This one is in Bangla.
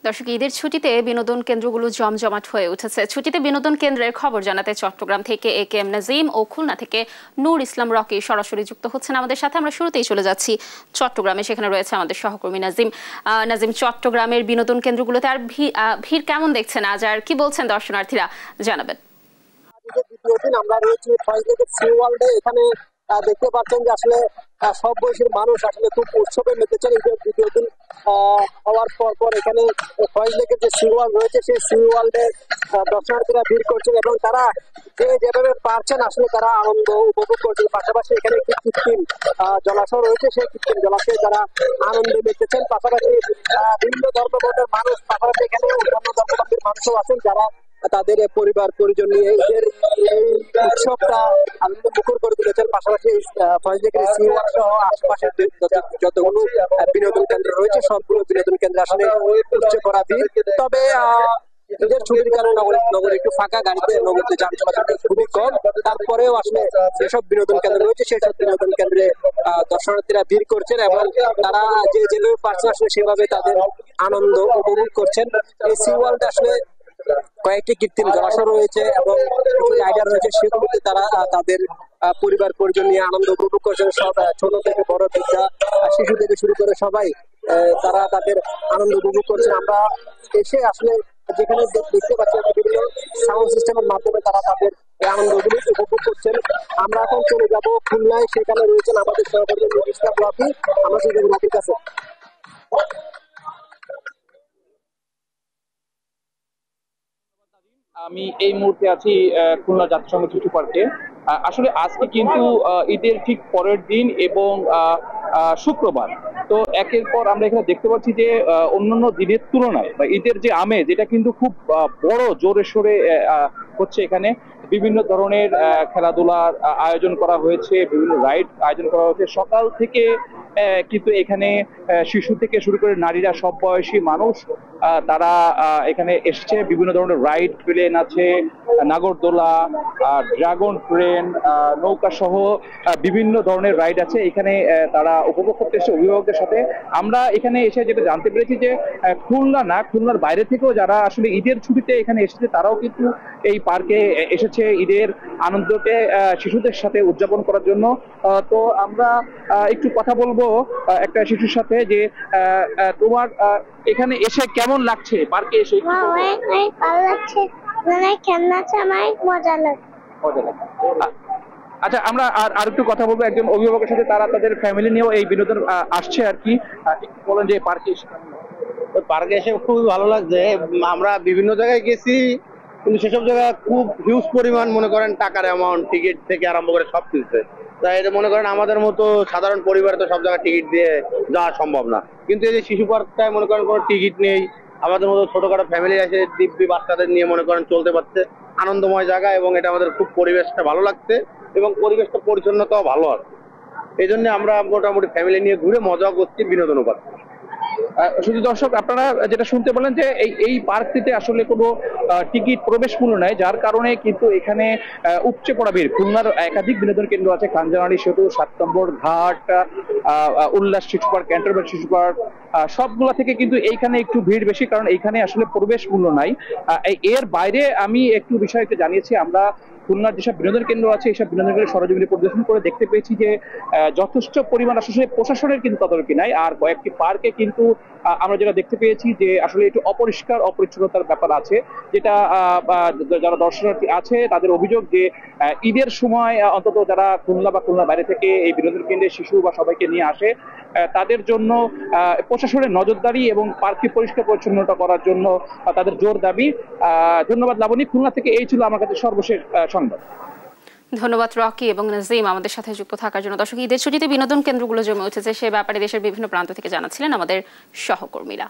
দর্শক, ঈদের ছুটিতে বিনোদন কেন্দ্রগুলো জমজমাট হয়ে উঠেছে। ছুটিতে বিনোদন কেন্দ্রের খবর জানাতে চট্টগ্রাম থেকে AK নাজিম ও খুলনা থেকে নূর ইসলাম রকি সরাসরি যুক্ত হচ্ছেন আমাদের সাথে। আমরা শুরুতেই চলে যাচ্ছি চট্টগ্রামে, সেখানে রয়েছে আমাদের সহকর্মী নাজিম। নাজিম, চট্টগ্রামের বিনোদন কেন্দ্রগুলোতে আর ভিড় কেমন দেখছেন আজ, আর কি বলছেন দর্শনার্থীরা, জানাবেন। আমরা রয়েছি সি ওয়ার্ল্ডে। এখানে দেখতে পাচ্ছেন যে আসলে সব বয়সের মানুষ আসলে খুব উৎসবে মেতেছেন। ঈদের দ্বিতীয় দিন হওয়ার পর এখানে ফয়েজ লেকের যে সি ওয়ার্ল্ড রয়েছে সেই সি ওয়ার্ল্ডে দর্শনার্থীরা ভিড় করছেন এবং তারা যেভাবে পারছেন আসলে তারা আনন্দ উপভোগ করছেন। পাশাপাশি এখানে একটি কৃত্রিম জলাশয় রয়েছে, সেই কৃত্রিম জলাশয়ে তারা আনন্দে মেতেছেন। পাশাপাশি বিভিন্ন ধর্মমতের মানুষ, পাশাপাশি এখানে অন্যান্য ধর্মমতের মানুষও আছেন যারা তাদের পরিবার পরিজন নিয়ে ঈদের এই উৎসবটা আনন্দ মুখর করে তুলেছেন। পাশাপাশি ফয়েজ লেকের সি ওয়ার্ল্ড সহ আশেপাশের যতগুলো বিনোদন কেন্দ্র রয়েছে সবগুলো বিনোদন কেন্দ্র আসলে উচ্চ করা ভিড়। তবে ঈদের ছুটির কারণে নগরে একটু ফাঁকা, গাড়িতে নগরীতে যান চলাচল খুবই কম। তারপরেও আসলে যেসব বিনোদন কেন্দ্র রয়েছে সেসব বিনোদন কেন্দ্রে দর্শনার্থীরা ভিড় করছেন এবং তারা যেভাবে পারছেন আসলে সেভাবে তাদের আনন্দ উপভোগ করছেন। এই সি ওয়ার্ল্ড আসলে কয়েকটি কৃত্রিম জলাশয় রয়েছে এবং কিছু জায়গা রয়েছে, সেগুলোতে তারা তাদের পরিবার পরিজন নিয়ে আনন্দ উপভোগ করছেন। সব ছোট থেকে বড় থেকে শিশু থেকে শুরু করে সবাই তারা তাদের আনন্দ উপভোগ করছেন। আমরা এসে আসলে যেখানে দেখতে পাচ্ছি বিভিন্ন সাউন্ড সিস্টেমের মাধ্যমে তারা তাদের আনন্দগুলি উপভোগ করছেন। আমরা এখন চলে যাব খুলনায়, সেখানে রয়েছেন আমাদের সহকর্মী নূর ইসলাম রকি। আমরা সেই রকির কাছে। আমি এই মুহূর্তে আছি খুলনা জাতিসংঘ শিশু পার্কে। আসলে আজকে কিন্তু ঈদের ঠিক পরের দিন এবং শুক্রবার, তো একের পর আমরা এখানে দেখতে পাচ্ছি যে অন্যান্য দিনের তুলনায় বা ঈদের যে আমেজ এটা কিন্তু খুব বড় জোরে সোরে হচ্ছে। এখানে বিভিন্ন ধরনের খেলাধুলার আয়োজন করা হয়েছে, বিভিন্ন রাইড আয়োজন করা হয়েছে। সকাল থেকে কিন্তু এখানে শিশু থেকে শুরু করে নারীরা, সব বয়সী মানুষ তারা এখানে এসছে। বিভিন্ন ধরনের রাইড, প্লেন আছে, নাগরদোলা, ড্রাগন ট্রেন, নৌকা সহ বিভিন্ন ধরনের রাইড আছে। এখানে তারা উপভোগ করতে এসেছে অভিভাবকদের সাথে। আমরা এখানে এসে যেটা জানতে পেরেছি যে খুলনা না, খুলনার বাইরে থেকেও যারা আসলে ঈদের ছুটিতে এখানে এসেছে তারাও কিন্তু এই পার্কে এসেছে ঈদের আনন্দকে শিশুদের সাথে উদযাপন করার জন্য। তো আমরা একটু কথা বলবো একটা শিশুর সাথে যে তোমার এখানে এসে কেমন লাগছে, পার্কে এসে? ভালো লাগছে, খেলনা আছে, আমার মজা লাগছে। আচ্ছা, আমরা আর একটু কথা বলবো একজন অভিভাবকের সাথে, তারা তাদের ফ্যামিলি নিয়েও এই বিনোদন আসছে আর কি। বলেন যে পার্কে এসে খুবই ভালো লাগছে। আমরা বিভিন্ন জায়গায় গেছি, কিন্তু সেসব জায়গায় খুব হিউজ পরিমাণ মনে করেন টাকার অ্যামাউন্ট, টিকিট থেকে আরম্ভ করে সব কিছু। তাই এটা মনে করেন আমাদের মতো সাধারণ পরিবারে তো সব জায়গায় টিকিট দিয়ে যাওয়া সম্ভব না। কিন্তু এই যে শিশু পার্কটায় মনে করেন কোনো টিকিট নেই, আমাদের মতো ছোটখাটো ফ্যামিলি আছে, দিব্যি বাচ্চাদের নিয়ে মনে করেন চলতে পারছে। আনন্দময় জায়গা এবং এটা আমাদের খুব পরিবেশটা ভালো লাগছে এবং পরিবেশটা পরিচ্ছন্নতাও ভালো আছে। এই জন্য আমরা মোটামুটি ফ্যামিলি নিয়ে ঘুরে মজা করছি, বিনোদনও পাচ্ছি। শুধু দর্শক, আপনারা যেটা শুনতে বলেন যে এই পার্কটিতে আসলে কোনো টিকিট প্রবেশ মূল্য নাই, যার কারণে কিন্তু এখানে উপচে পড়া ভিড়। খুলনার একাধিক বিনোদন কেন্দ্র আছে, খানজানানি সেতু, 7 নম্বর ঘাট, উল্লাস শিশু পার্ক, ক্যান্টনমেন্ট শিশু পার্ক, সবগুলা থেকে কিন্তু এইখানে একটু ভিড় বেশি, কারণ এইখানে আসলে প্রবেশ মূল্য নাই। এর বাইরে আমি একটু বিষয়কে জানিয়েছি, আমরা খুলনার যেসব বিনোদন কেন্দ্র আছে এইসব বিনোদন কেন্দ্র সরজমিনে পরিদর্শন করে দেখতে পেয়েছি যে যথেষ্ট পরিমাণ আসলে প্রশাসনের কিন্তু তদারকি নাই। আর কয়েকটি পার্কে কিন্তু আমরা যেটা দেখতে পেয়েছি যে আসলে একটু অপরিষ্কার অপরিচ্ছন্নতার ব্যাপার আছে, যেটা যারা দর্শনার্থী আছে তাদের অভিযোগ যে ঈদের সময় অন্তত যারা খুলনা বা খুলনার বাইরে থেকে এই বিনোদন কেন্দ্রে শিশু বা সবাইকে নিয়ে আসে তাদের জন্য প্রশাসনের নজরদারি এবং পার্কটি পরিষ্কার পরিচ্ছন্নতা করার জন্য তাদের জোর দাবি। ধন্যবাদ লাবণী। খুলনা থেকে এই ছিল আমার কাছে সর্বশেষ সংবাদ। ধন্যবাদ রকি এবং নাজিম আমাদের সাথে যুক্ত থাকার জন্য। দর্শক, ঈদের ছুটিতে বিনোদন কেন্দ্রগুলো জমে উঠেছে সে ব্যাপারে দেশের বিভিন্ন প্রান্ত থেকে জানাচ্ছিলেন আমাদের সহকর্মীরা।